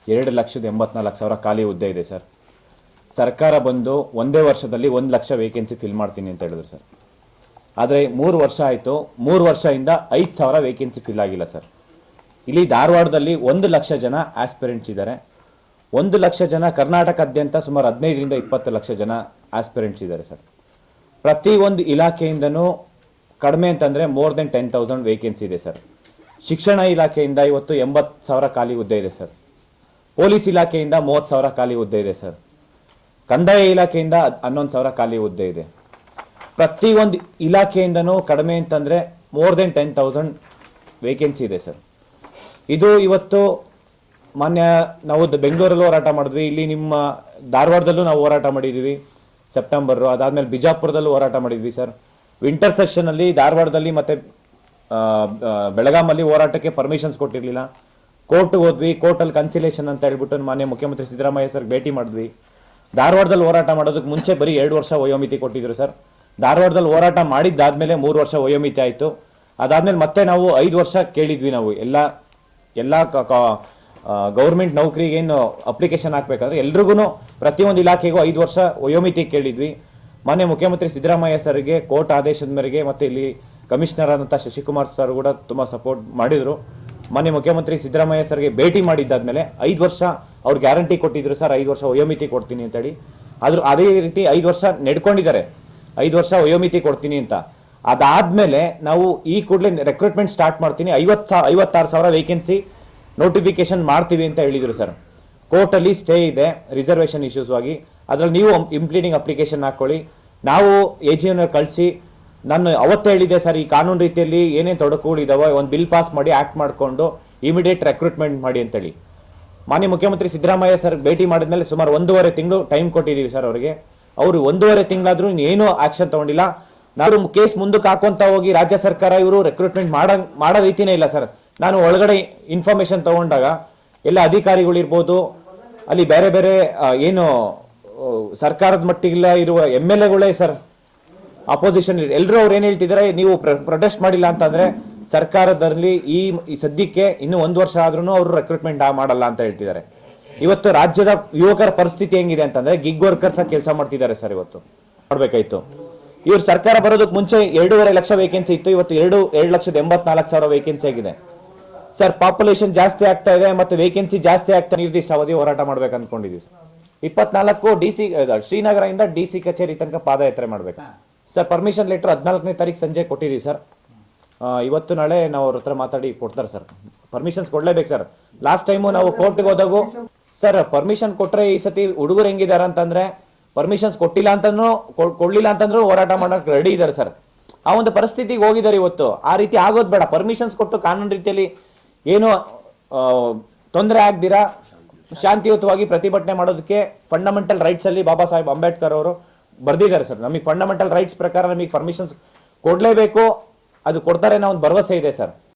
2,84,000 ಖಾಲಿ ಹುದ್ದೆ ಇದೆ ಸರ್. ಸರ್ಕಾರ ಬಂದು ಒಂದೇ ವರ್ಷದಲ್ಲಿ 1,00,000 ವೇಕೆನ್ಸಿ ಫಿಲ್ ಮಾಡ್ತೀನಿ ಅಂತ ಹೇಳಿದ್ರು ಸರ್. ಆದರೆ 3 ವರ್ಷ ಆಯಿತು, 3 ವರ್ಷದಿಂದ 5,000 ವೇಕೆನ್ಸಿ ಫಿಲ್ ಆಗಿಲ್ಲ ಸರ್. ಇಲ್ಲಿ ಧಾರವಾಡದಲ್ಲಿ 1,00,000 ಜನ ಆಸ್ಪಿರೆಂಟ್ಸ್ ಇದ್ದಾರೆ. 1,00,000 ಜನ ಕರ್ನಾಟಕದಾದ್ಯಂತ ಸುಮಾರು 15ರಿಂದ 20 ಲಕ್ಷ ಜನ ಆಸ್ಪಿರೆಂಟ್ಸ್ ಇದ್ದಾರೆ ಸರ್. ಪ್ರತಿಯೊಂದು ಇಲಾಖೆಯಿಂದನೂ ಕಡಿಮೆ ಅಂತಂದರೆ ಮೋರ್ ದೆನ್ 10,000 ವೇಕೆನ್ಸಿ ಇದೆ ಸರ್. ಶಿಕ್ಷಣ ಇಲಾಖೆಯಿಂದ ಇವತ್ತು 80,000 ಖಾಲಿ ಹುದ್ದೆ ಇದೆ ಸರ್. ಪೊಲೀಸ್ ಇಲಾಖೆಯಿಂದ 30,000 ಖಾಲಿ ಹುದ್ದೆ ಇದೆ ಸರ್. ಕಂದಾಯ ಇಲಾಖೆಯಿಂದ 11,000 ಖಾಲಿ ಹುದ್ದೆ ಇದೆ. ಪ್ರತಿಯೊಂದು ಇಲಾಖೆಯಿಂದನೂ ಕಡಿಮೆ ಅಂತಂದರೆ ಮೋರ್ ದೆನ್ 10,000 ವೇಕೆನ್ಸಿ ಇದೆ ಸರ್. ಇದು ಇವತ್ತು ಮಾನ್ಯ ನಾವು ಬೆಂಗಳೂರಲ್ಲೂ ಹೋರಾಟ ಮಾಡಿದ್ವಿ, ಇಲ್ಲಿ ನಿಮ್ಮ ಧಾರವಾಡದಲ್ಲೂ ನಾವು ಹೋರಾಟ ಮಾಡಿದ್ದೀವಿ ಸೆಪ್ಟೆಂಬರು. ಅದಾದಮೇಲೆ ಬಿಜಾಪುರದಲ್ಲೂ ಹೋರಾಟ ಮಾಡಿದ್ವಿ ಸರ್. ವಿಂಟರ್ ಸೆಷನಲ್ಲಿ ಧಾರವಾಡದಲ್ಲಿ ಮತ್ತು ಬೆಳಗಾಮಲ್ಲಿ ಹೋರಾಟಕ್ಕೆ ಪರ್ಮಿಷನ್ಸ್ ಕೊಟ್ಟಿರಲಿಲ್ಲ. ಕೋರ್ಟ್ಗೆ ಹೋದ್ವಿ, ಕೋರ್ಟಲ್ಲಿ ಕನ್ಸಿಲೇಷನ್ ಅಂತ ಹೇಳ್ಬಿಟ್ಟು ಮಾನ್ಯ ಮುಖ್ಯಮಂತ್ರಿ ಸಿದ್ದರಾಮಯ್ಯ ಸರ್ ಭೇಟಿ ಮಾಡಿದ್ವಿ. ಧಾರವಾಡದಲ್ಲಿ ಹೋರಾಟ ಮಾಡೋದಕ್ಕೆ ಮುಂಚೆ ಬರೀ 2 ವರ್ಷ ವಯೋಮಿತಿ ಕೊಟ್ಟಿದ್ರು ಸರ್. ಧಾರವಾಡದಲ್ಲಿ ಹೋರಾಟ ಮಾಡಿದ್ದಾದ್ಮೇಲೆ 3 ವರ್ಷ ವಯೋಮಿತಿ ಆಯಿತು. ಅದಾದ್ಮೇಲೆ ಮತ್ತೆ ನಾವು 5 ವರ್ಷ ಕೇಳಿದ್ವಿ. ನಾವು ಎಲ್ಲ ಗೌರ್ಮೆಂಟ್ ನೌಕರಿಗೆ ಏನು ಅಪ್ಲಿಕೇಶನ್ ಹಾಕ್ಬೇಕಾದ್ರೆ ಎಲ್ರಿಗೂ ಪ್ರತಿಯೊಂದು ಇಲಾಖೆಗೂ 5 ವರ್ಷ ವಯೋಮಿತಿ ಕೇಳಿದ್ವಿ. ಮಾನ್ಯ ಮುಖ್ಯಮಂತ್ರಿ ಸಿದ್ದರಾಮಯ್ಯ ಸರ್ಗೆ ಕೋರ್ಟ್ ಆದೇಶದ ಮೇರೆಗೆ ಮತ್ತೆ ಇಲ್ಲಿ ಕಮಿಷನರ್ ಆದಂಥ ಶಶಿಕುಮಾರ್ ಸರ್ ಕೂಡ ತುಂಬ ಸಪೋರ್ಟ್ ಮಾಡಿದ್ರು. ಮಾನ್ಯ ಮುಖ್ಯಮಂತ್ರಿ ಸಿದ್ದರಾಮಯ್ಯ ಸರ್ಗೆ ಭೇಟಿ ಮಾಡಿದ್ದಾದ್ಮೇಲೆ 5 ವರ್ಷ ಅವ್ರು ಗ್ಯಾರಂಟಿ ಕೊಟ್ಟಿದ್ರು ಸರ್, 5 ವರ್ಷ ವಯೋಮಿತಿ ಕೊಡ್ತೀನಿ ಅಂತೇಳಿ. ಆದ್ರೂ ಅದೇ ರೀತಿ 5 ವರ್ಷ ನಡ್ಕೊಂಡಿದ್ದಾರೆ, 5 ವರ್ಷ ವಯೋಮಿತಿ ಕೊಡ್ತೀನಿ ಅಂತ. ಅದಾದ್ಮೇಲೆ ನಾವು ಈ ಕೂಡಲೇ ರೆಕ್ರೂಟ್ಮೆಂಟ್ ಸ್ಟಾರ್ಟ್ ಮಾಡ್ತೀನಿ, 56,000 ವೇಕೆನ್ಸಿ ನೋಟಿಫಿಕೇಶನ್ ಮಾಡ್ತೀವಿ ಅಂತ ಹೇಳಿದ್ರು ಸರ್. ಕೋರ್ಟಲ್ಲಿ ಸ್ಟೇ ಇದೆ ರಿಸರ್ವೇಷನ್ ಇಶ್ಯೂಸ್ ಆಗಿ. ಅದ್ರಲ್ಲಿ ನೀವು ಇಂಪ್ಲೀಡಿಂಗ್ ಅಪ್ಲಿಕೇಶನ್ ಹಾಕೊಳ್ಳಿ, ನಾವು AGM ಕಳಿಸಿ. ನಾನು ಅವತ್ತೇ ಹೇಳಿದೆ ಸರ್, ಈ ಕಾನೂನು ರೀತಿಯಲ್ಲಿ ಏನೇನು ತೊಡಕುಗಳಿದಾವೆ ಒಂದು ಬಿಲ್ ಪಾಸ್ ಮಾಡಿ ಆಕ್ಟ್ ಮಾಡಿಕೊಂಡು ಇಮಿಡಿಯೇಟ್ ರೆಕ್ರೂಟ್ಮೆಂಟ್ ಮಾಡಿ ಅಂತೇಳಿ ಮಾನ್ಯ ಮುಖ್ಯಮಂತ್ರಿ ಸಿದ್ದರಾಮಯ್ಯ ಸರ್ ಭೇಟಿ ಮಾಡಿದ್ಮೇಲೆ ಸುಮಾರು 1.5 ತಿಂಗಳು ಟೈಮ್ ಕೊಟ್ಟಿದ್ದೀವಿ ಸರ್ ಅವರಿಗೆ. ಅವರು 1.5 ತಿಂಗಳಾದ್ರೂ ಏನೂ ಆಕ್ಷನ್ ತಗೊಂಡಿಲ್ಲ. ನಾವು ಕೇಸ್ ಮುಂದಕ್ಕೆ ಹಾಕೊಂತ ಹೋಗಿ ರಾಜ್ಯ ಸರ್ಕಾರ ಇವರು ರೆಕ್ರೂಟ್ಮೆಂಟ್ ಮಾಡೋ ರೀತಿನೇ ಇಲ್ಲ ಸರ್. ನಾನು ಒಳಗಡೆ ಇನ್ಫಾರ್ಮೇಶನ್ ತಗೊಂಡಾಗ ಎಲ್ಲ ಅಧಿಕಾರಿಗಳಿರ್ಬೋದು, ಅಲ್ಲಿ ಬೇರೆ ಬೇರೆ ಏನು ಸರ್ಕಾರದ ಮಟ್ಟಿಗೆಲ್ಲ ಇರುವ MLAಗಳೇ ಸರ್, ಅಪೋಸಿಷನ್ ಎಲ್ಲರೂ ಅವ್ರು ಏನ್ ಹೇಳ್ತಿದ್ದಾರೆ, ನೀವು ಪ್ರೊಟೆಸ್ಟ್ ಮಾಡಿಲ್ಲ ಅಂತಂದ್ರೆ ಸರ್ಕಾರದಲ್ಲಿ ಈ ಸದ್ಯಕ್ಕೆ ಇನ್ನು 1 ವರ್ಷ ಆದ್ರೂ ಅವರು ರೆಕ್ರೂಟ್ಮೆಂಟ್ ಮಾಡಲ್ಲ ಅಂತ ಹೇಳ್ತಿದ್ದಾರೆ. ಇವತ್ತು ರಾಜ್ಯದ ಯುವಕರ ಪರಿಸ್ಥಿತಿ ಹೆಂಗಿದೆ ಅಂತಂದ್ರೆ ಗಿಗ್ ವರ್ಕರ್ಸ್ ಕೆಲಸ ಮಾಡ್ತಿದ್ದಾರೆ ಸರ್. ಇವತ್ತು ಮಾಡ್ಬೇಕಾಯ್ತು. ಇವ್ರು ಸರ್ಕಾರ ಬರೋದಕ್ಕೆ ಮುಂಚೆ 2.5 ಲಕ್ಷ ವೇಕೆನ್ಸಿ ಇತ್ತು, ಇವತ್ತು 2,84,000 ವೇಕೆನ್ಸಿ ಆಗಿದೆ ಸರ್. ಪಾಪ್ಯುಲೇಷನ್ ಜಾಸ್ತಿ ಆಗ್ತಾ ಇದೆ ಮತ್ತೆ ವೇಕೆನ್ಸಿ ಜಾಸ್ತಿ ಆಗ್ತಾ, ನಿರ್ದಿಷ್ಟ ಅವಧಿ ಹೋರಾಟ ಮಾಡ್ಬೇಕು ಅನ್ಕೊಂಡಿದೀವಿ. 24 DC ಶ್ರೀನಗರದಿಂದ DC ಕಚೇರಿ ತನಕ ಪಾದಯಾತ್ರೆ ಮಾಡ್ಬೇಕು ಸರ್. ಪರ್ಮಿಷನ್ ಲೆಟರ್ 14ನೇ ತಾರೀಕು ಸಂಜೆ ಕೊಟ್ಟಿದ್ದೀವಿ ಸರ್. ಇವತ್ತು ನಾಳೆ ನಾವು ಅವ್ರ ಹತ್ರ ಮಾತಾಡಿ ಕೊಡ್ತಾರೆ ಸರ್. ಪರ್ಮಿಷನ್ಸ್ ಕೊಡ್ಲೇಬೇಕು ಸರ್. ಲಾಸ್ಟ್ ಟೈಮು ನಾವು ಕೋರ್ಟ್ಗೆ ಹೋದಾಗೂ ಸರ್ ಪರ್ಮಿಷನ್ ಕೊಟ್ರೆ ಈ ಸತಿ ಹುಡುಗರು ಹೆಂಗಿದ್ದಾರೆ ಅಂತಂದ್ರೆ ಪರ್ಮಿಷನ್ಸ್ ಕೊಟ್ಟಿಲ್ಲ ಅಂತಂದ್ರೂ ಕೊಡ್ಲಿಲ್ಲ ಅಂತಂದ್ರೂ ಹೋರಾಟ ಮಾಡಕ್ ರೆಡಿ ಇದ್ದಾರೆ ಸರ್. ಆ ಒಂದು ಪರಿಸ್ಥಿತಿಗೆ ಹೋಗಿದ್ದಾರೆ ಇವತ್ತು. ಆ ರೀತಿ ಆಗೋದು ಬೇಡ. ಪರ್ಮಿಷನ್ಸ್ ಕೊಟ್ಟು ಕಾನೂನು ರೀತಿಯಲ್ಲಿ ಏನು ತೊಂದರೆ ಆಗ್ದಿರಾ ಶಾಂತಿಯುತವಾಗಿ ಪ್ರತಿಭಟನೆ ಮಾಡೋದಕ್ಕೆ ಫಂಡಮೆಂಟಲ್ ರೈಟ್ಸ್ ಅಲ್ಲಿ ಬಾಬಾ ಸಾಹೇಬ್ ಅಂಬೇಡ್ಕರ್ ಅವರು ಬರ್ದಿದ್ದಾರೆ ಸರ್. ನಮಗೆ ಫಂಡಮೆಂಟಲ್ ರೈಟ್ಸ್ ಪ್ರಕಾರ ನಮಗೆ ಪರ್ಮಿಷನ್ಸ್ ಕೊಡ್ಲೇಬೇಕು, ಅದು ಕೊಡ್ತಾರೆ ಅನ್ನೋ ಒಂದು ಭರವಸೆ ಇದೆ ಸರ್.